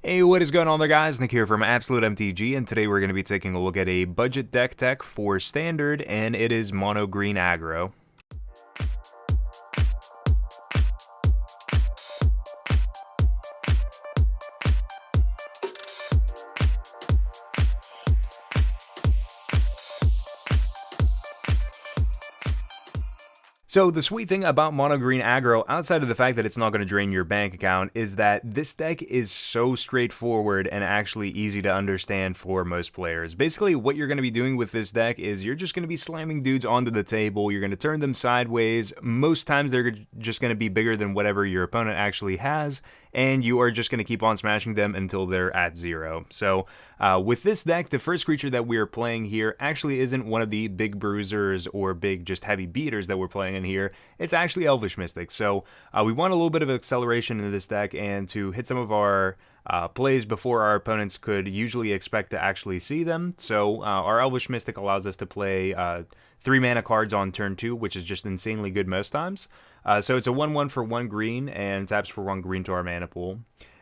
Hey, what is going on there, guys? Nick here from Absolute MTG, and today we're going to be taking a look at a budget deck tech for Standard, and it is Mono Green Aggro. So the sweet thing about Mono Green Aggro, outside of the fact that it's not going to drain your bank account, is that this deck is so straightforward and actually easy to understand for most players. Basically, what you're going to be doing with this deck is you're just going to be slamming dudes onto the table, you're going to turn them sideways, most times they're just going to be bigger than whatever your opponent actually has, and you are just going to keep on smashing them until they're at zero. So with this deck, the first creature that we are playing here actually isn't one of the big bruisers or big just heavy beaters that we're playing in here. It's actually Elvish Mystic. So we want a little bit of acceleration in this deck and to hit some of our plays before our opponents could usually expect to actually see them. So our Elvish Mystic allows us to play 3 mana cards on turn 2, which is just insanely good most times. So it's a 1/1 for 1 green and taps for 1 green to our mana pool.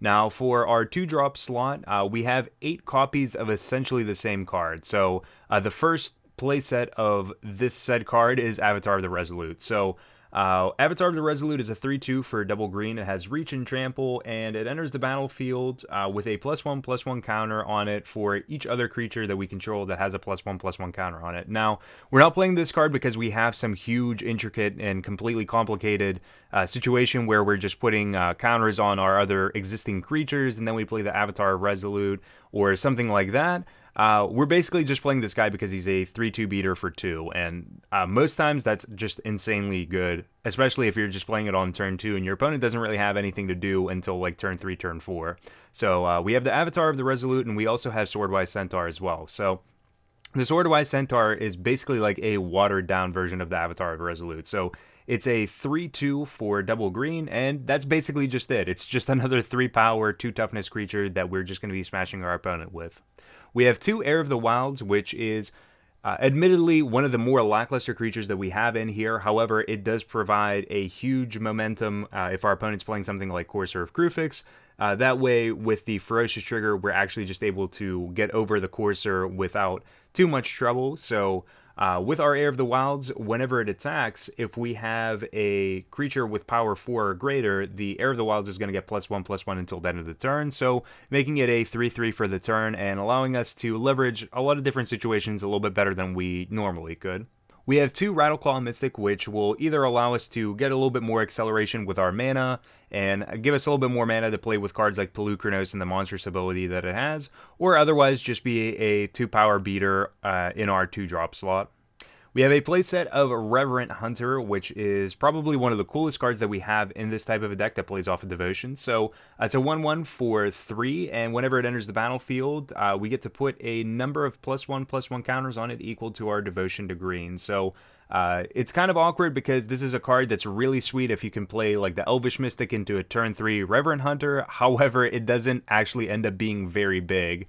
Now for our 2-drop slot, we have 8 copies of essentially the same card. So the first playset of this said card is Avatar of the Resolute. So Avatar of the Resolute is a 3/2 for double green. It has reach and trample, and it enters the battlefield with a +1/+1 counter on it for each other creature that we control that has a +1/+1 counter on it. Now, we're not playing this card because we have some huge, intricate, and completely complicated situation where we're just putting counters on our other existing creatures, and then we play the Avatar of Resolute or something like that. We're basically just playing this guy because he's a 3/2 beater for 2, and most times that's just insanely good, especially if you're just playing it on turn 2 and your opponent doesn't really have anything to do until like turn 3, turn 4. So we have the Avatar of the Resolute, and we also have Swordwise Centaur as well. So the Swordwise Centaur is basically like a watered down version of the Avatar of the Resolute. So it's a 3/2 for double green, and that's basically just it. It's just another 3 power, 2 toughness creature that we're just going to be smashing our opponent with. We have 2 Heir of the Wilds, which is admittedly one of the more lackluster creatures that we have in here. However, it does provide a huge momentum if our opponent's playing something like Courser of Kruphix. That way, with the Ferocious trigger, we're actually just able to get over the Courser without too much trouble. So with our Heir of the Wilds, whenever it attacks, if we have a creature with power 4 or greater, the Heir of the Wilds is going to get +1/+1 until the end of the turn, so making it a 3/3 for the turn and allowing us to leverage a lot of different situations a little bit better than we normally could. We have 2 Rattleclaw Mystic, which will either allow us to get a little bit more acceleration with our mana and give us a little bit more mana to play with cards like Polukranos and the monstrous ability that it has, or otherwise just be a 2-power beater in our 2-drop slot. We have a playset of Reverent Hunter, which is probably one of the coolest cards that we have in this type of a deck that plays off of Devotion. So it's a 1/1 for 3, and whenever it enters the battlefield, we get to put a number of +1/+1 counters on it equal to our Devotion to green. So it's kind of awkward because this is a card that's really sweet if you can play like the Elvish Mystic into a turn 3 Reverent Hunter. However, it doesn't actually end up being very big.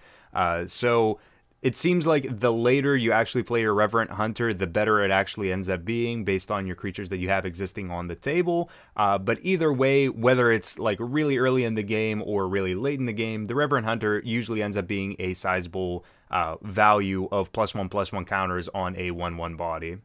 So it seems like the later you actually play your Reverent Hunter, the better it actually ends up being based on your creatures that you have existing on the table. But either way, whether it's like really early in the game or really late in the game, the Reverent Hunter usually ends up being a sizable value of +1/+1 counters on a 1/1 body.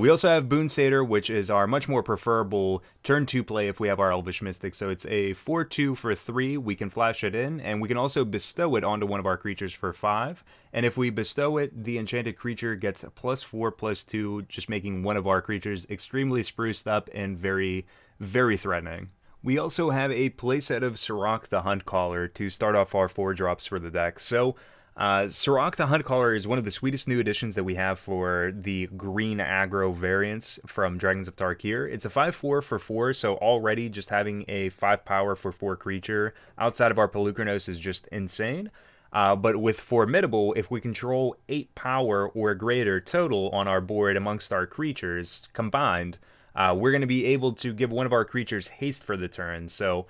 We also have Boon Satyr, which is our much more preferable turn 2 play if we have our Elvish Mystic. So it's a 4/2 for 3. We can flash it in, and we can also bestow it onto one of our creatures for 5. And if we bestow it, the enchanted creature gets +4/+2, just making one of our creatures extremely spruced up and very, very threatening. We also have a playset of Surrak the Huntcaller to start off our 4 drops for the deck. So Surrak the Huntcaller is one of the sweetest new additions that we have for the green aggro variants from Dragons of Tarkir. It's a 5/4 for 4, so already just having a 5 power for 4 creature outside of our Polukranos is just insane. But with Formidable, if we control 8 power or greater total on our board amongst our creatures combined, we're going to be able to give one of our creatures haste for the turn. So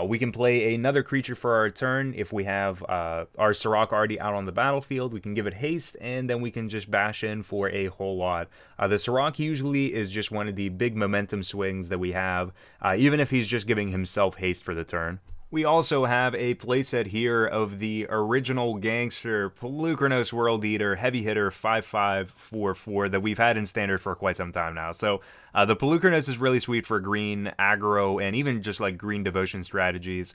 we can play another creature for our turn. If we have our Surrak already out on the battlefield, we can give it haste, and then we can just bash in for a whole lot. The Surrak usually is just one of the big momentum swings that we have, even if he's just giving himself haste for the turn. We also have a playset here of the original gangster Polukranos World Eater Heavy Hitter 5/5/4/4 that we've had in Standard for quite some time now. So the Polukranos is really sweet for green aggro and even just like green devotion strategies.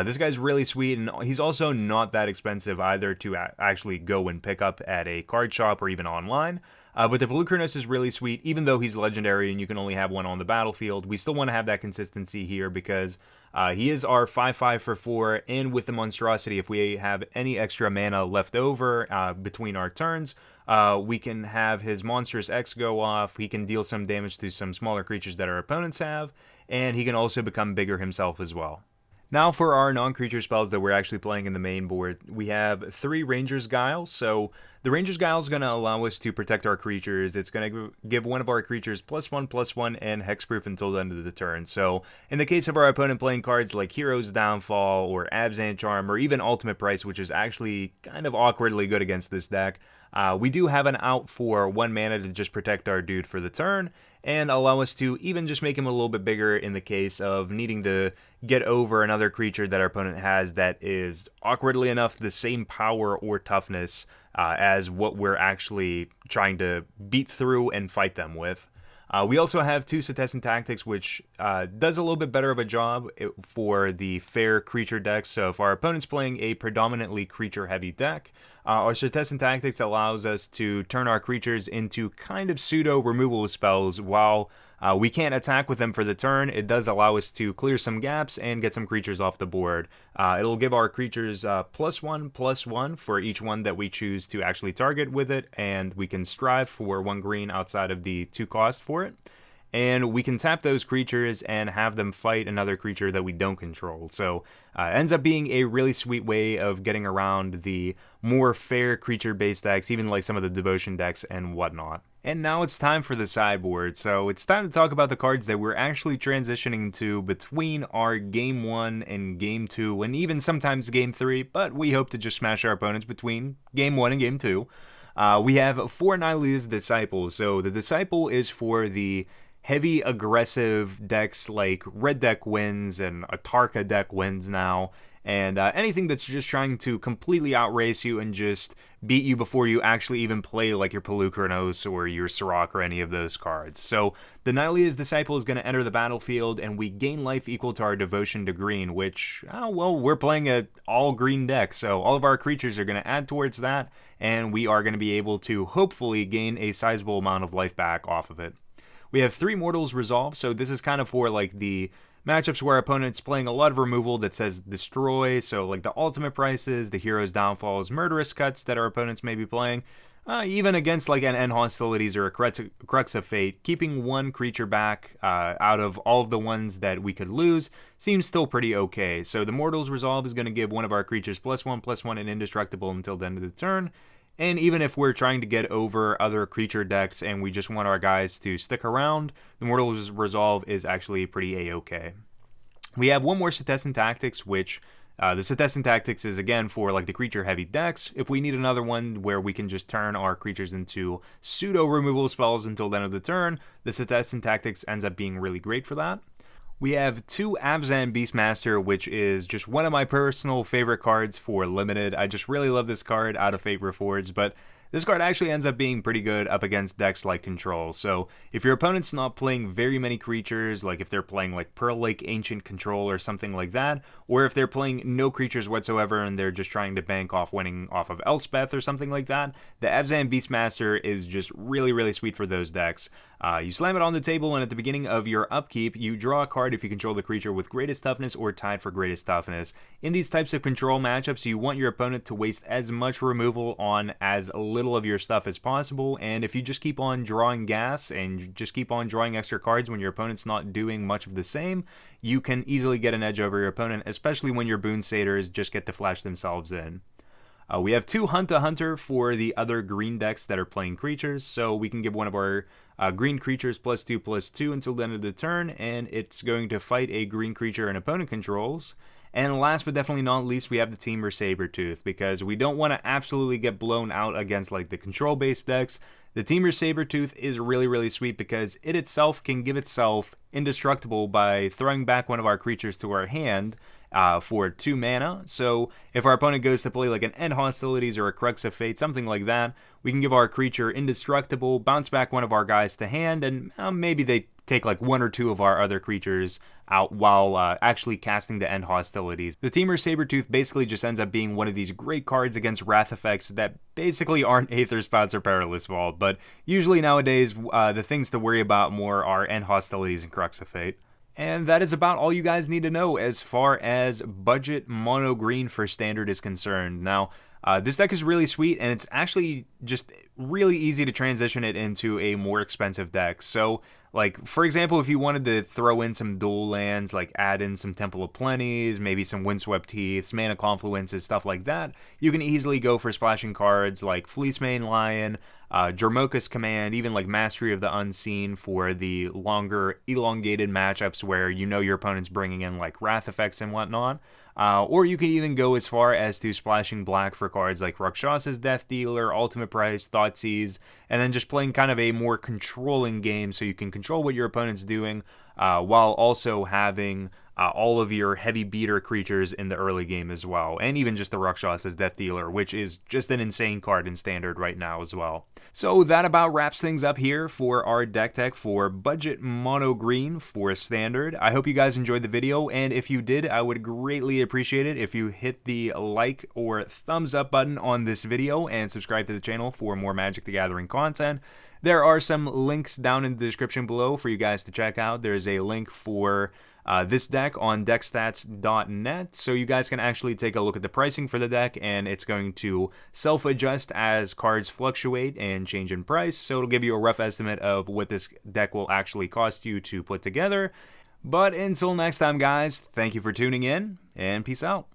This guy's really sweet, and he's also not that expensive either to actually go and pick up at a card shop or even online. But the Polukranos is really sweet, even though he's legendary and you can only have one on the battlefield. We still want to have that consistency here because he is our 5/5/4, and with the monstrosity, if we have any extra mana left over between our turns, we can have his monstrous X go off. He can deal some damage to some smaller creatures that our opponents have, and he can also become bigger himself as well. Now for our non-creature spells that we're actually playing in the main board, we have 3 Ranger's Guile. So the Ranger's Guile is going to allow us to protect our creatures. It's going to give one of our creatures +1/+1 and hexproof until the end of the turn. So in the case of our opponent playing cards like Hero's Downfall or Abzan Charm or even Ultimate Price, which is actually kind of awkwardly good against this deck, we do have an out for 1 mana to just protect our dude for the turn and allow us to even just make him a little bit bigger in the case of needing to get over another creature that our opponent has that is awkwardly enough the same power or toughness as what we're actually trying to beat through and fight them with. We also have 2 Setessan Tactics, which does a little bit better of a job for the fair creature decks. So if our opponent's playing a predominantly creature-heavy deck, our Setessan Tactics allows us to turn our creatures into kind of pseudo-removal spells. While we can't attack with them for the turn, it does allow us to clear some gaps and get some creatures off the board. It'll give our creatures +1/+1 for each one that we choose to actually target with it, and we can strive for 1 green outside of the 2 cost for it. And we can tap those creatures and have them fight another creature that we don't control. So it ends up being a really sweet way of getting around the more fair creature-based decks, even like some of the devotion decks and whatnot. And now it's time for the sideboard. So it's time to talk about the cards that we're actually transitioning to between our Game 1 and Game 2, and even sometimes Game 3, but we hope to just smash our opponents between Game 1 and Game 2. We have 4 Nylea's Disciple. So the Disciple is for the heavy aggressive decks like Red Deck wins and Atarka deck wins now, and anything that's just trying to completely outrace you and just beat you before you actually even play like your Polukranos or your Surrak or any of those cards. So the Nylea's Disciple is going to enter the battlefield, and we gain life equal to our devotion to green, which, well, we're playing an all-green deck, so all of our creatures are going to add towards that, and we are going to be able to hopefully gain a sizable amount of life back off of it. We have 3 Mortals Resolve, so this is kind of for like the matchups where our opponent's playing a lot of removal that says destroy, so like the Ultimate Prices, the Hero's Downfalls, Murderous Cuts that our opponents may be playing, even against like an End Hostilities or a Crux of Fate, keeping 1 creature back out of all of the ones that we could lose seems still pretty okay. So the Mortals Resolve is going to give one of our creatures +1/+1 and indestructible until the end of the turn. And even if we're trying to get over other creature decks and we just want our guys to stick around, the Mortals Resolve is actually pretty a-okay. We have 1 more Setessan Tactics, which the Setessan Tactics is again for like the creature-heavy decks. If we need another one where we can just turn our creatures into pseudo-removal spells until the end of the turn, the Setessan Tactics ends up being really great for that. We have 2 Abzan Beastmaster, which is just one of my personal favorite cards for Limited. I just really love this card out of Fate Reforged, but this card actually ends up being pretty good up against decks like Control. So if your opponent's not playing very many creatures, like if they're playing like Pearl Lake Ancient Control or something like that, or if they're playing no creatures whatsoever and they're just trying to bank off winning off of Elspeth or something like that, the Abzan Beastmaster is just really, really sweet for those decks. You slam it on the table, and at the beginning of your upkeep, you draw a card if you control the creature with greatest toughness or tied for greatest toughness. In these types of control matchups, you want your opponent to waste as much removal on as little of your stuff as possible, and if you just keep on drawing gas and you just keep on drawing extra cards when your opponent's not doing much of the same, you can easily get an edge over your opponent, especially when your Boon Satyrs just get to flash themselves in. We have 2 Hunter for the other green decks that are playing creatures, so we can give one of our green creatures +2/+2 until the end of the turn, and it's going to fight a green creature an opponent controls. And last but definitely not least, we have the Temur Sabertooth, because we don't want to absolutely get blown out against like the control-based decks. The Temur Sabertooth is really sweet because it itself can give itself indestructible by throwing back one of our creatures to our hand for 2 mana. So if our opponent goes to play like an End Hostilities or a Crux of Fate, something like that, we can give our creature indestructible, bounce back one of our guys to hand, and maybe they take like 1 or 2 of our other creatures out while actually casting the End Hostilities. The Temur Sabertooth basically just ends up being one of these great cards against Wrath effects that basically aren't Aether Spouts or Perilous Vault, but usually nowadays the things to worry about more are End Hostilities and Crux of Fate. And that is about all you guys need to know as far as budget mono green for Standard is concerned. Now, this deck is really sweet, and it's actually just really easy to transition it into a more expensive deck. So, like, for example, if you wanted to throw in some dual lands, like add in some Temple of Plenties, maybe some Windswept Heaths, Mana Confluences, stuff like that, you can easily go for splashing cards like Fleecemane Lion, Jormoka's Command, even like Mastery of the Unseen for the longer, elongated matchups where you know your opponent's bringing in like Wrath effects and whatnot. Or you can even go as far as to splashing black for cards like Rakshas's Death Dealer, Ultimate Price, Thoughtseize, and then just playing kind of a more controlling game so you can control what your opponent's doing while also having all of your heavy beater creatures in the early game as well, and even just the Rakshas's Death Dealer, which is just an insane card in Standard right now as well. So that about wraps things up here for our deck tech for budget mono green for Standard. I hope you guys enjoyed the video, and if you did, I would greatly appreciate it if you hit the like or thumbs up button on this video and subscribe to the channel for more Magic the Gathering content. There are some links down in the description below for you guys to check out. There's a link for this deck on DeckStats.net, so you guys can actually take a look at the pricing for the deck, and it's going to self-adjust as cards fluctuate and change in price, so it'll give you a rough estimate of what this deck will actually cost you to put together. But until next time, guys, thank you for tuning in, and peace out.